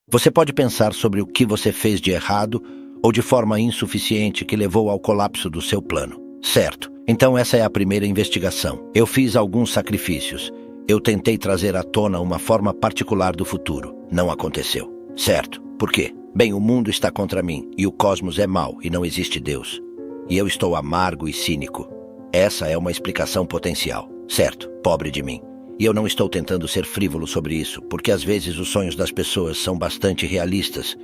Você pode pensar sobre o que você fez de errado ou de forma insuficiente que levou ao colapso do seu plano. Certo. Então essa é a primeira investigação. Eu fiz alguns sacrifícios. Eu tentei trazer à tona uma forma particular do futuro. Não aconteceu. Certo. Por quê? Bem, o mundo está contra mim e o cosmos é mau e não existe Deus. E eu estou amargo e cínico. Essa é uma explicação potencial. Certo. Pobre de mim. E eu não estou tentando ser frívolo sobre isso, porque às vezes os sonhos das pessoas são bastante realistas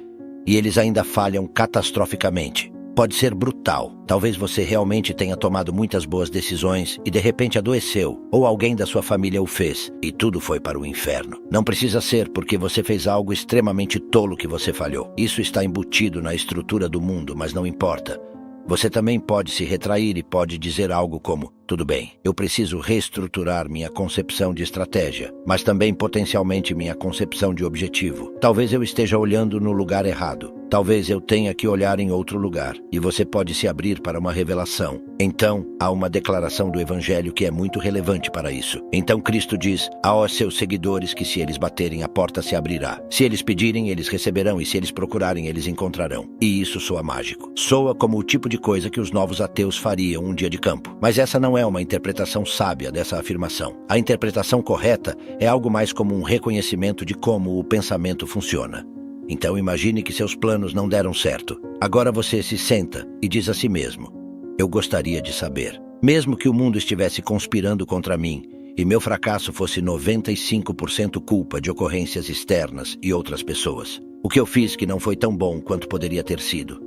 e eles ainda falham catastroficamente. Pode ser brutal. Talvez você realmente tenha tomado muitas boas decisões e de repente adoeceu, ou alguém da sua família o fez, e tudo foi para o inferno. Não precisa ser porque você fez algo extremamente tolo que você falhou. Isso está embutido na estrutura do mundo, mas não importa. Você também pode se retrair e pode dizer algo como: tudo bem, eu preciso reestruturar minha concepção de estratégia, mas também potencialmente minha concepção de objetivo. Talvez eu esteja olhando no lugar errado. Talvez eu tenha que olhar em outro lugar, e você pode se abrir para uma revelação. Então, há uma declaração do Evangelho que é muito relevante para isso. Então Cristo diz aos seus seguidores que se eles baterem, a porta se abrirá. Se eles pedirem, eles receberão, e se eles procurarem, eles encontrarão. E isso soa mágico. Soa como o tipo de coisa que os novos ateus fariam um dia de campo. Mas essa não é uma interpretação sábia dessa afirmação. A interpretação correta é algo mais como um reconhecimento de como o pensamento funciona. Então imagine que seus planos não deram certo. Agora você se senta e diz a si mesmo: eu gostaria de saber. Mesmo que o mundo estivesse conspirando contra mim e meu fracasso fosse 95% culpa de ocorrências externas e outras pessoas, o que eu fiz que não foi tão bom quanto poderia ter sido?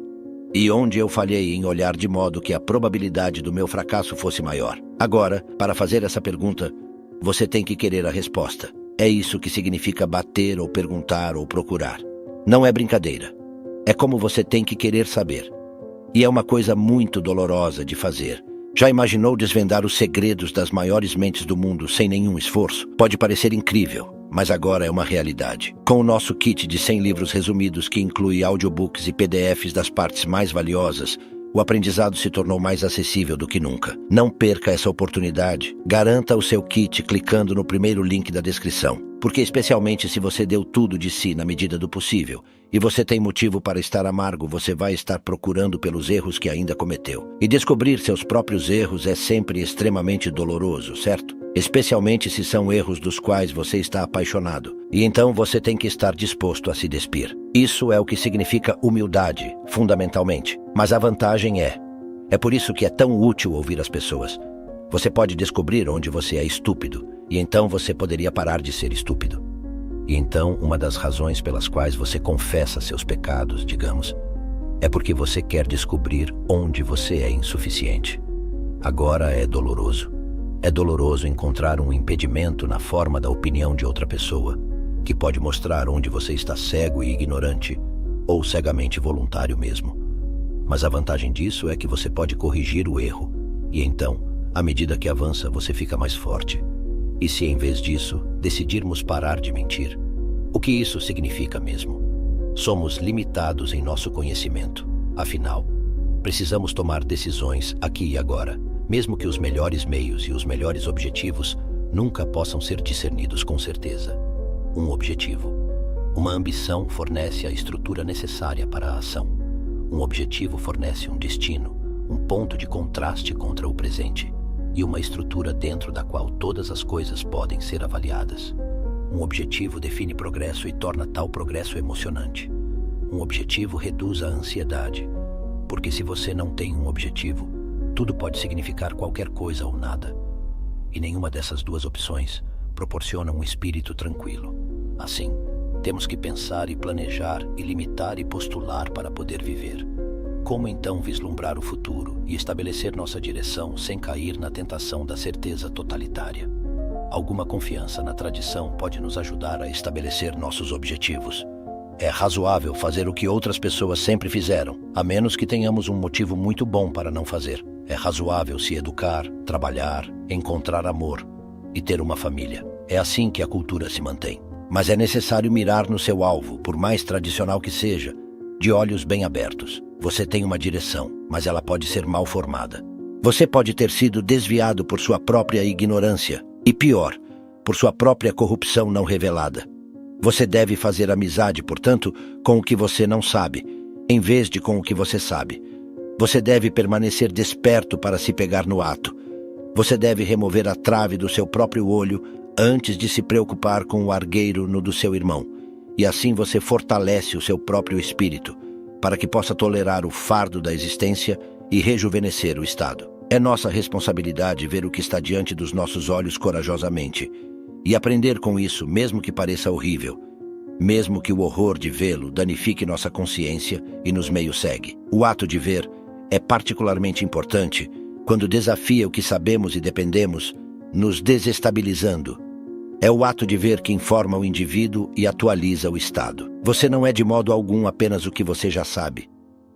E onde eu falhei em olhar de modo que a probabilidade do meu fracasso fosse maior? Agora, para fazer essa pergunta, você tem que querer a resposta. É isso que significa bater ou perguntar ou procurar. Não é brincadeira. É como você tem que querer saber. E é uma coisa muito dolorosa de fazer. Já imaginou desvendar os segredos das maiores mentes do mundo sem nenhum esforço? Pode parecer incrível, mas agora é uma realidade. Com o nosso kit de 100 livros resumidos que inclui audiobooks e PDFs das partes mais valiosas, o aprendizado se tornou mais acessível do que nunca. Não perca essa oportunidade. Garanta o seu kit clicando no primeiro link da descrição. Porque especialmente se você deu tudo de si na medida do possível, e você tem motivo para estar amargo, você vai estar procurando pelos erros que ainda cometeu. E descobrir seus próprios erros é sempre extremamente doloroso, certo? Especialmente se são erros dos quais você está apaixonado. E então você tem que estar disposto a se despir. Isso é o que significa humildade, fundamentalmente. Mas a vantagem é por isso que é tão útil ouvir as pessoas. Você pode descobrir onde você é estúpido, e então você poderia parar de ser estúpido. E então, uma das razões pelas quais você confessa seus pecados, digamos, é porque você quer descobrir onde você é insuficiente. Agora é doloroso. É doloroso encontrar um impedimento na forma da opinião de outra pessoa, que pode mostrar onde você está cego e ignorante, ou cegamente voluntário mesmo. Mas a vantagem disso é que você pode corrigir o erro, e então, à medida que avança, você fica mais forte. E se, em vez disso, decidirmos parar de mentir? O que isso significa mesmo? Somos limitados em nosso conhecimento. Afinal, precisamos tomar decisões aqui e agora, mesmo que os melhores meios e os melhores objetivos nunca possam ser discernidos com certeza. Um objetivo. Uma ambição fornece a estrutura necessária para a ação. Um objetivo fornece um destino, um ponto de contraste contra o presente, e uma estrutura dentro da qual todas as coisas podem ser avaliadas. Um objetivo define progresso e torna tal progresso emocionante. Um objetivo reduz a ansiedade, porque se você não tem um objetivo, tudo pode significar qualquer coisa ou nada. E nenhuma dessas duas opções proporciona um espírito tranquilo. Assim, temos que pensar e planejar e limitar e postular para poder viver. Como então vislumbrar o futuro e estabelecer nossa direção sem cair na tentação da certeza totalitária? Alguma confiança na tradição pode nos ajudar a estabelecer nossos objetivos. É razoável fazer o que outras pessoas sempre fizeram, a menos que tenhamos um motivo muito bom para não fazer. É razoável se educar, trabalhar, encontrar amor e ter uma família. É assim que a cultura se mantém. Mas é necessário mirar no seu alvo, por mais tradicional que seja, de olhos bem abertos. Você tem uma direção, mas ela pode ser mal formada. Você pode ter sido desviado por sua própria ignorância, e pior, por sua própria corrupção não revelada. Você deve fazer amizade, portanto, com o que você não sabe, em vez de com o que você sabe. Você deve permanecer desperto para se pegar no ato. Você deve remover a trave do seu próprio olho antes de se preocupar com o argueiro no do seu irmão. E assim você fortalece o seu próprio espírito, para que possa tolerar o fardo da existência e rejuvenescer o estado. É nossa responsabilidade ver o que está diante dos nossos olhos corajosamente e aprender com isso, mesmo que pareça horrível, mesmo que o horror de vê-lo danifique nossa consciência e nos meio cegue. O ato de ver é particularmente importante quando desafia o que sabemos e dependemos, nos desestabilizando. É o ato de ver que informa o indivíduo e atualiza o estado. Você não é de modo algum apenas o que você já sabe.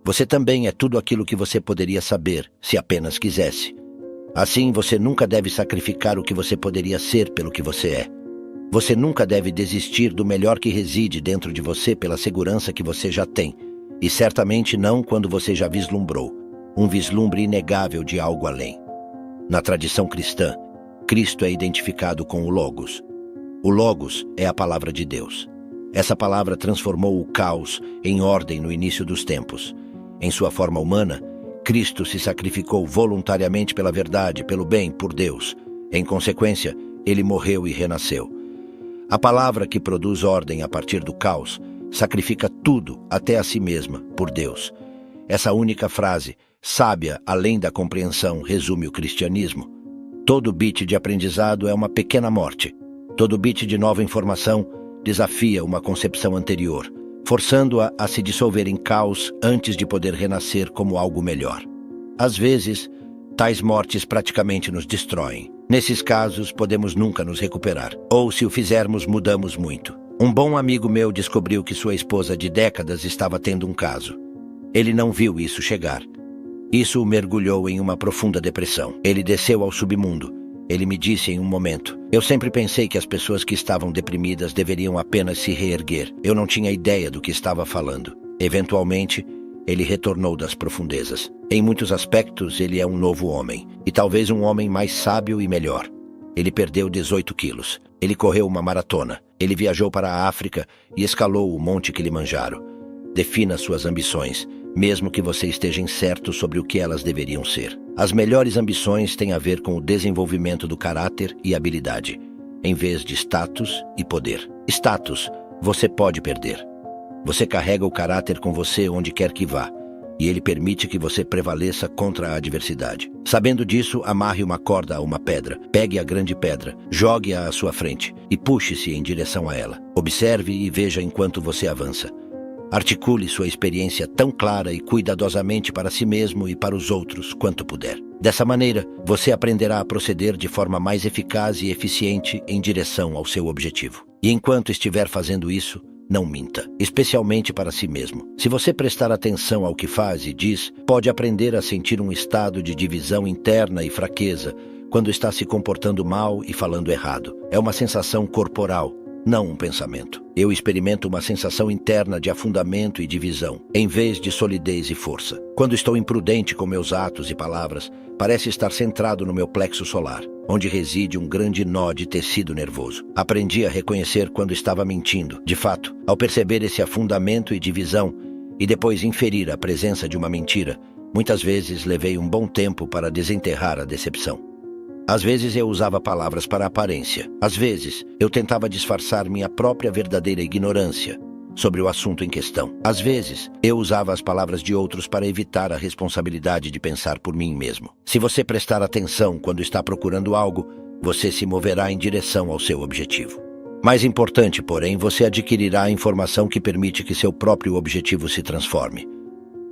Você também é tudo aquilo que você poderia saber, se apenas quisesse. Assim, você nunca deve sacrificar o que você poderia ser pelo que você é. Você nunca deve desistir do melhor que reside dentro de você pela segurança que você já tem, e certamente não quando você já vislumbrou um vislumbre inegável de algo além. Na tradição cristã, Cristo é identificado com o Logos. O Logos é a palavra de Deus. Essa palavra transformou o caos em ordem no início dos tempos. Em sua forma humana, Cristo se sacrificou voluntariamente pela verdade, pelo bem, por Deus. Em consequência, ele morreu e renasceu. A palavra que produz ordem a partir do caos sacrifica tudo, até a si mesma, por Deus. Essa única frase, sábia além da compreensão, resume o cristianismo. Todo bit de aprendizado é uma pequena morte. Todo bit de nova informação desafia uma concepção anterior, forçando-a a se dissolver em caos antes de poder renascer como algo melhor. Às vezes, tais mortes praticamente nos destroem. Nesses casos, podemos nunca nos recuperar. Ou, se o fizermos, mudamos muito. Um bom amigo meu descobriu que sua esposa de décadas estava tendo um caso. Ele não viu isso chegar. Isso o mergulhou em uma profunda depressão. Ele desceu ao submundo. Ele me disse em um momento: eu sempre pensei que as pessoas que estavam deprimidas deveriam apenas se reerguer. Eu não tinha ideia do que estava falando. Eventualmente, ele retornou das profundezas. Em muitos aspectos, ele é um novo homem, e talvez um homem mais sábio e melhor. Ele perdeu 18 quilos. Ele correu uma maratona. Ele viajou para a África e escalou o Monte Kilimanjaro. Defina suas ambições, mesmo que você esteja incerto sobre o que elas deveriam ser. As melhores ambições têm a ver com o desenvolvimento do caráter e habilidade, em vez de status e poder. Status você pode perder. Você carrega o caráter com você onde quer que vá, e ele permite que você prevaleça contra a adversidade. Sabendo disso, amarre uma corda a uma pedra, pegue a grande pedra, jogue-a à sua frente e puxe-se em direção a ela. Observe e veja enquanto você avança. Articule sua experiência tão clara e cuidadosamente para si mesmo e para os outros quanto puder. Dessa maneira, você aprenderá a proceder de forma mais eficaz e eficiente em direção ao seu objetivo. E enquanto estiver fazendo isso, não minta, especialmente para si mesmo. Se você prestar atenção ao que faz e diz, pode aprender a sentir um estado de divisão interna e fraqueza quando está se comportando mal e falando errado. É uma sensação corporal, não um pensamento. Eu experimento uma sensação interna de afundamento e divisão, em vez de solidez e força. Quando estou imprudente com meus atos e palavras, parece estar centrado no meu plexo solar, onde reside um grande nó de tecido nervoso. Aprendi a reconhecer quando estava mentindo. De fato, ao perceber esse afundamento e divisão, e depois inferir a presença de uma mentira, muitas vezes levei um bom tempo para desenterrar a decepção. Às vezes eu usava palavras para aparência. Às vezes eu tentava disfarçar minha própria verdadeira ignorância sobre o assunto em questão. Às vezes eu usava as palavras de outros para evitar a responsabilidade de pensar por mim mesmo. Se você prestar atenção quando está procurando algo, você se moverá em direção ao seu objetivo. Mais importante, porém, você adquirirá a informação que permite que seu próprio objetivo se transforme.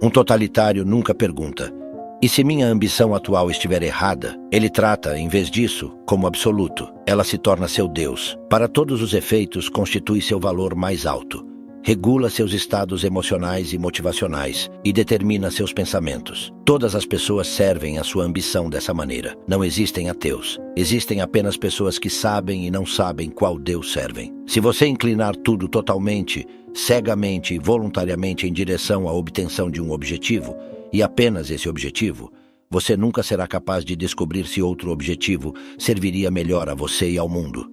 Um totalitário nunca pergunta: e se minha ambição atual estiver errada? Ele trata, em vez disso, como absoluto. Ela se torna seu Deus. Para todos os efeitos, constitui seu valor mais alto. Regula seus estados emocionais e motivacionais e determina seus pensamentos. Todas as pessoas servem à sua ambição dessa maneira. Não existem ateus. Existem apenas pessoas que sabem e não sabem qual Deus servem. Se você inclinar tudo totalmente, cegamente e voluntariamente em direção à obtenção de um objetivo, e apenas esse objetivo, você nunca será capaz de descobrir se outro objetivo serviria melhor a você e ao mundo.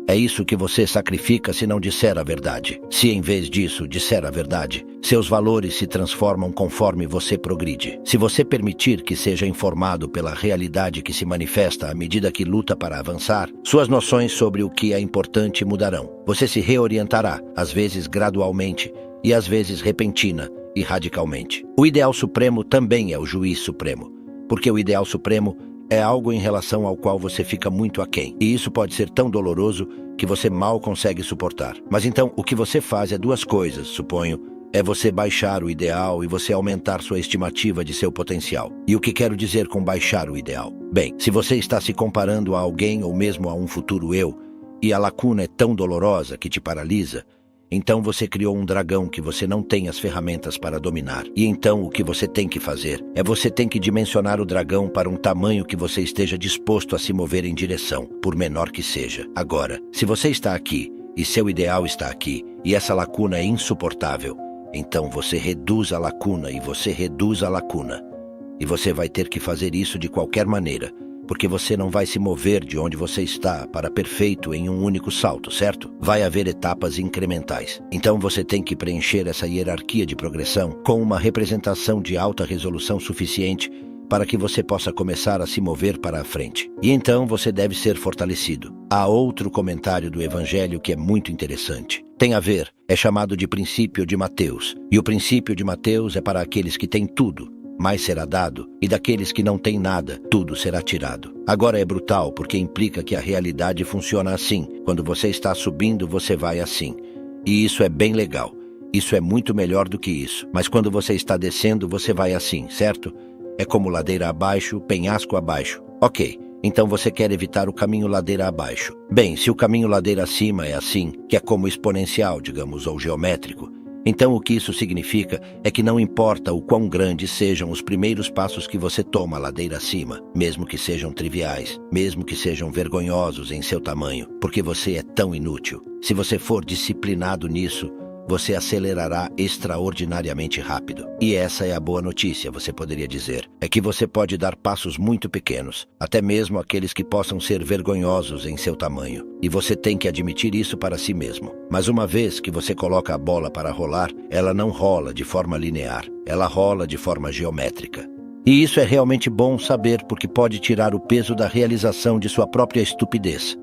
É isso que você sacrifica se não disser a verdade. Se em vez disso disser a verdade, seus valores se transformam conforme você progride. Se você permitir que seja informado pela realidade que se manifesta à medida que luta para avançar, suas noções sobre o que é importante mudarão. Você se reorientará, às vezes gradualmente e às vezes repentina e radicalmente. O ideal supremo também é o juiz supremo, porque o ideal supremo é algo em relação ao qual você fica muito aquém. E isso pode ser tão doloroso que você mal consegue suportar. Mas então, o que você faz é duas coisas, suponho. É você baixar o ideal e você aumentar sua estimativa de seu potencial. E o que quero dizer com baixar o ideal? Bem, se você está se comparando a alguém ou mesmo a um futuro eu, e a lacuna é tão dolorosa que te paralisa, então você criou um dragão que você não tem as ferramentas para dominar. E então o que você tem que fazer é você tem que dimensionar o dragão para um tamanho que você esteja disposto a se mover em direção, por menor que seja. Agora, se você está aqui, e seu ideal está aqui, e essa lacuna é insuportável, então você reduz a lacuna e você reduz a lacuna. E você vai ter que fazer isso de qualquer maneira, porque você não vai se mover de onde você está para perfeito em um único salto, certo? Vai haver etapas incrementais. Então você tem que preencher essa hierarquia de progressão com uma representação de alta resolução suficiente para que você possa começar a se mover para a frente. E então você deve ser fortalecido. Há outro comentário do Evangelho que é muito interessante. Tem a ver, é chamado de princípio de Mateus. E o princípio de Mateus é para aqueles que têm tudo, mais será dado, e daqueles que não têm nada, tudo será tirado. Agora é brutal porque implica que a realidade funciona assim. Quando você está subindo, você vai assim. E isso é bem legal. Isso é muito melhor do que isso. Mas quando você está descendo, você vai assim, certo? É como ladeira abaixo, penhasco abaixo. Ok, então você quer evitar o caminho ladeira abaixo. Bem, se o caminho ladeira acima é assim, que é como exponencial, digamos, ou geométrico, então o que isso significa é que não importa o quão grandes sejam os primeiros passos que você toma ladeira acima, mesmo que sejam triviais, mesmo que sejam vergonhosos em seu tamanho, porque você é tão inútil. Se você for disciplinado nisso, você acelerará extraordinariamente rápido. E essa é a boa notícia, você poderia dizer. É que você pode dar passos muito pequenos, até mesmo aqueles que possam ser vergonhosos em seu tamanho. E você tem que admitir isso para si mesmo. Mas uma vez que você coloca a bola para rolar, ela não rola de forma linear, ela rola de forma geométrica. E isso é realmente bom saber porque pode tirar o peso da realização de sua própria estupidez.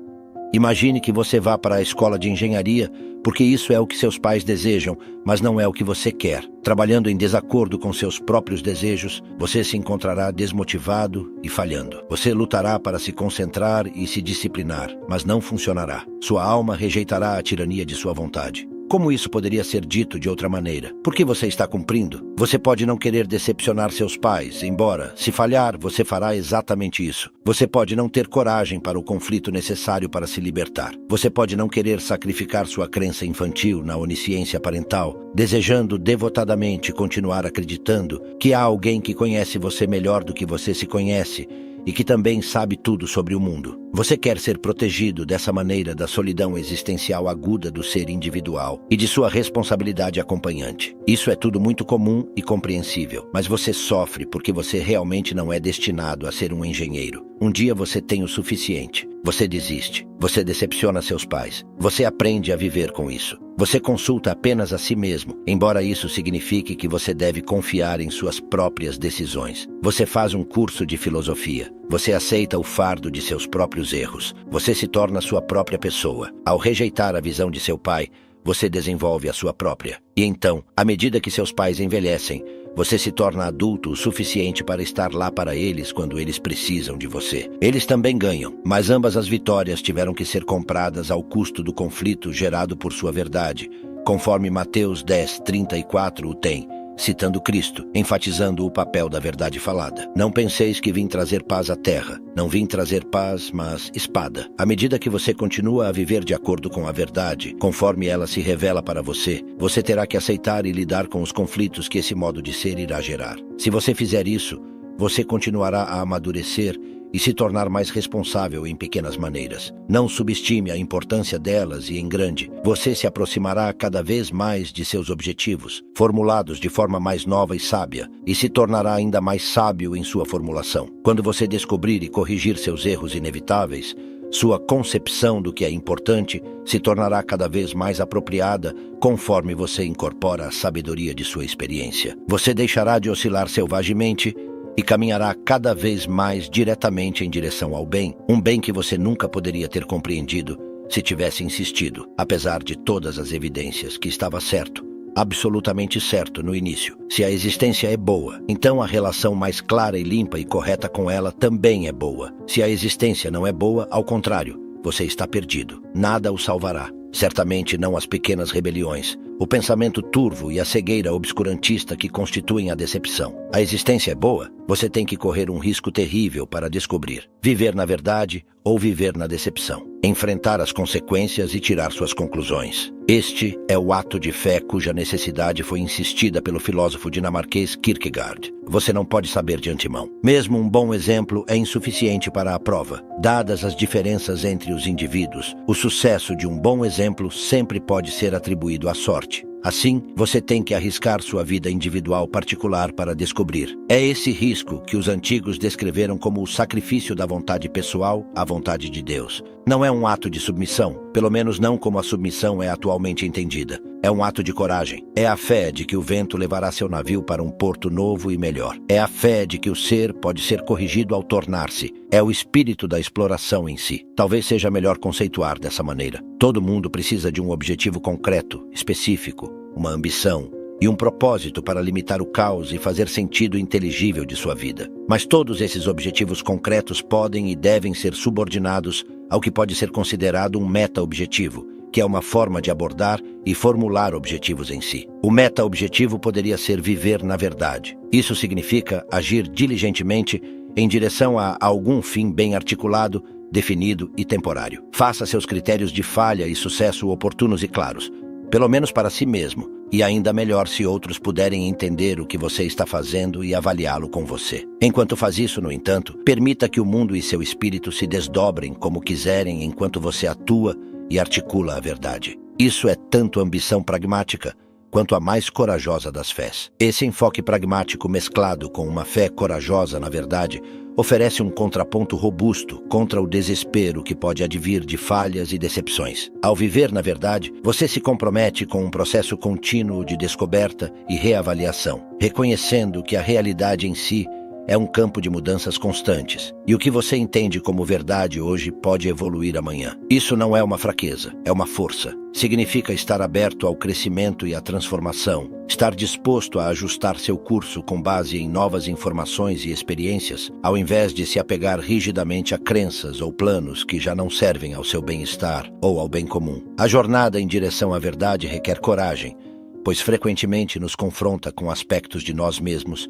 Imagine que você vá para a escola de engenharia porque isso é o que seus pais desejam, mas não é o que você quer. Trabalhando em desacordo com seus próprios desejos, você se encontrará desmotivado e falhando. Você lutará para se concentrar e se disciplinar, mas não funcionará. Sua alma rejeitará a tirania de sua vontade. Como isso poderia ser dito de outra maneira? Por que você está cumprindo? Você pode não querer decepcionar seus pais, embora, se falhar, você fará exatamente isso. Você pode não ter coragem para o conflito necessário para se libertar. Você pode não querer sacrificar sua crença infantil na onisciência parental, desejando devotadamente continuar acreditando que há alguém que conhece você melhor do que você se conhece e que também sabe tudo sobre o mundo. Você quer ser protegido dessa maneira da solidão existencial aguda do ser individual e de sua responsabilidade acompanhante. Isso é tudo muito comum e compreensível, mas você sofre porque você realmente não é destinado a ser um engenheiro. Um dia você tem o suficiente. Você desiste. Você decepciona seus pais. Você aprende a viver com isso. Você consulta apenas a si mesmo, embora isso signifique que você deve confiar em suas próprias decisões. Você faz um curso de filosofia. Você aceita o fardo de seus próprios erros. Você se torna sua própria pessoa. Ao rejeitar a visão de seu pai, você desenvolve a sua própria. E então, à medida que seus pais envelhecem, você se torna adulto o suficiente para estar lá para eles quando eles precisam de você. Eles também ganham, mas ambas as vitórias tiveram que ser compradas ao custo do conflito gerado por sua verdade, conforme Mateus 10:34 o tem, citando Cristo, enfatizando o papel da verdade falada. Não penseis que vim trazer paz à terra. Não vim trazer paz, mas espada. À medida que você continua a viver de acordo com a verdade, conforme ela se revela para você, você terá que aceitar e lidar com os conflitos que esse modo de ser irá gerar. Se você fizer isso, você continuará a amadurecer e se tornar mais responsável em pequenas maneiras. Não subestime a importância delas e em grande. Você se aproximará cada vez mais de seus objetivos, formulados de forma mais nova e sábia, e se tornará ainda mais sábio em sua formulação. Quando você descobrir e corrigir seus erros inevitáveis, Sua concepção do que é importante se tornará cada vez mais apropriada conforme você incorpora a sabedoria de sua experiência. Você deixará de oscilar selvagemente e caminhará cada vez mais diretamente em direção ao bem, um bem que você nunca poderia ter compreendido se tivesse insistido, apesar de todas as evidências que estava certo, absolutamente certo no início. Se a existência é boa, então a relação mais clara e limpa e correta com ela também é boa. Se a existência não é boa, ao contrário, você está perdido. Nada o salvará. Certamente não as pequenas rebeliões, o pensamento turvo e a cegueira obscurantista que constituem a decepção. A existência é boa? Você tem que correr um risco terrível para descobrir. Viver na verdade ou viver na decepção. Enfrentar as consequências e tirar suas conclusões. Este é o ato de fé cuja necessidade foi insistida pelo filósofo dinamarquês Kierkegaard. Você não pode saber de antemão. Mesmo um bom exemplo é insuficiente para a prova. Dadas as diferenças entre os indivíduos, o sucesso de um bom exemplo sempre pode ser atribuído à sorte. Assim, você tem que arriscar sua vida individual particular para descobrir. É esse risco que os antigos descreveram como o sacrifício da vontade pessoal à vontade de Deus. Não é um ato de submissão, pelo menos não como a submissão é atualmente entendida. É um ato de coragem. É a fé de que o vento levará seu navio para um porto novo e melhor. É a fé de que o ser pode ser corrigido ao tornar-se. É o espírito da exploração em si. Talvez seja melhor conceituar dessa maneira. Todo mundo precisa de um objetivo concreto, específico, uma ambição e um propósito para limitar o caos e fazer sentido inteligível de sua vida. Mas todos esses objetivos concretos podem e devem ser subordinados ao que pode ser considerado um meta-objetivo, que é uma forma de abordar e formular objetivos em si. O meta-objetivo poderia ser viver na verdade. Isso significa agir diligentemente em direção a algum fim bem articulado, definido e temporário. Faça seus critérios de falha e sucesso oportunos e claros, pelo menos para si mesmo, e ainda melhor se outros puderem entender o que você está fazendo e avaliá-lo com você. Enquanto faz isso, no entanto, permita que o mundo e seu espírito se desdobrem como quiserem enquanto você atua e articula a verdade. Isso é tanto ambição pragmática quanto a mais corajosa das fés. Esse enfoque pragmático mesclado com uma fé corajosa na verdade oferece um contraponto robusto contra o desespero que pode advir de falhas e decepções. Ao viver na verdade, você se compromete com um processo contínuo de descoberta e reavaliação, reconhecendo que a realidade em si é um campo de mudanças constantes, e o que você entende como verdade hoje pode evoluir amanhã. Isso não é uma fraqueza, é uma força. Significa estar aberto ao crescimento e à transformação, estar disposto a ajustar seu curso com base em novas informações e experiências, ao invés de se apegar rigidamente a crenças ou planos que já não servem ao seu bem-estar ou ao bem comum. A jornada em direção à verdade requer coragem, pois frequentemente nos confronta com aspectos de nós mesmos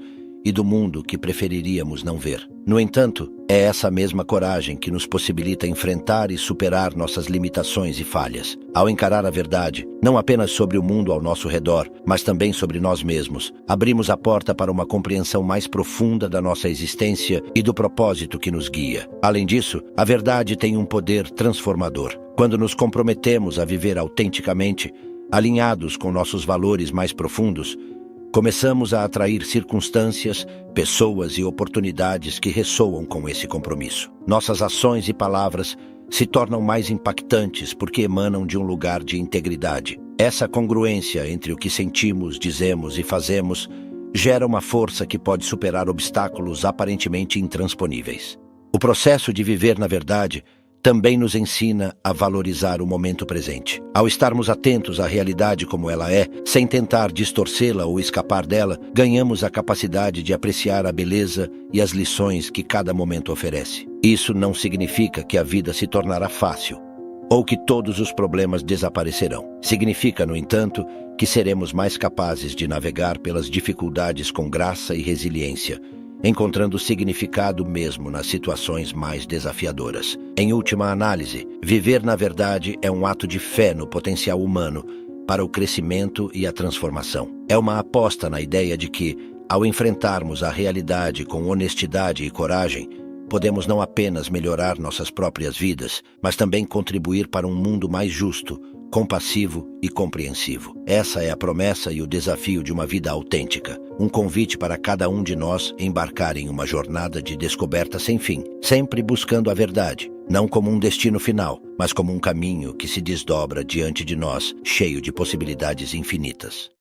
e do mundo que preferiríamos não ver. No entanto, é essa mesma coragem que nos possibilita enfrentar e superar nossas limitações e falhas. Ao encarar a verdade, não apenas sobre o mundo ao nosso redor, mas também sobre nós mesmos, abrimos a porta para uma compreensão mais profunda da nossa existência e do propósito que nos guia. Além disso, a verdade tem um poder transformador. Quando nos comprometemos a viver autenticamente, alinhados com nossos valores mais profundos, começamos a atrair circunstâncias, pessoas e oportunidades que ressoam com esse compromisso. Nossas ações e palavras se tornam mais impactantes porque emanam de um lugar de integridade. Essa congruência entre o que sentimos, dizemos e fazemos gera uma força que pode superar obstáculos aparentemente intransponíveis. O processo de viver na verdade também nos ensina a valorizar o momento presente. Ao estarmos atentos à realidade como ela é, sem tentar distorcê-la ou escapar dela, ganhamos a capacidade de apreciar a beleza e as lições que cada momento oferece. Isso não significa que a vida se tornará fácil, ou que todos os problemas desaparecerão. Significa, no entanto, que seremos mais capazes de navegar pelas dificuldades com graça e resiliência, encontrando significado mesmo nas situações mais desafiadoras. Em última análise, viver na verdade é um ato de fé no potencial humano para o crescimento e a transformação. É uma aposta na ideia de que, ao enfrentarmos a realidade com honestidade e coragem, podemos não apenas melhorar nossas próprias vidas, mas também contribuir para um mundo mais justo, compassivo e compreensivo. Essa é a promessa e o desafio de uma vida autêntica. Um convite para cada um de nós embarcar em uma jornada de descoberta sem fim, sempre buscando a verdade, não como um destino final, mas como um caminho que se desdobra diante de nós, cheio de possibilidades infinitas.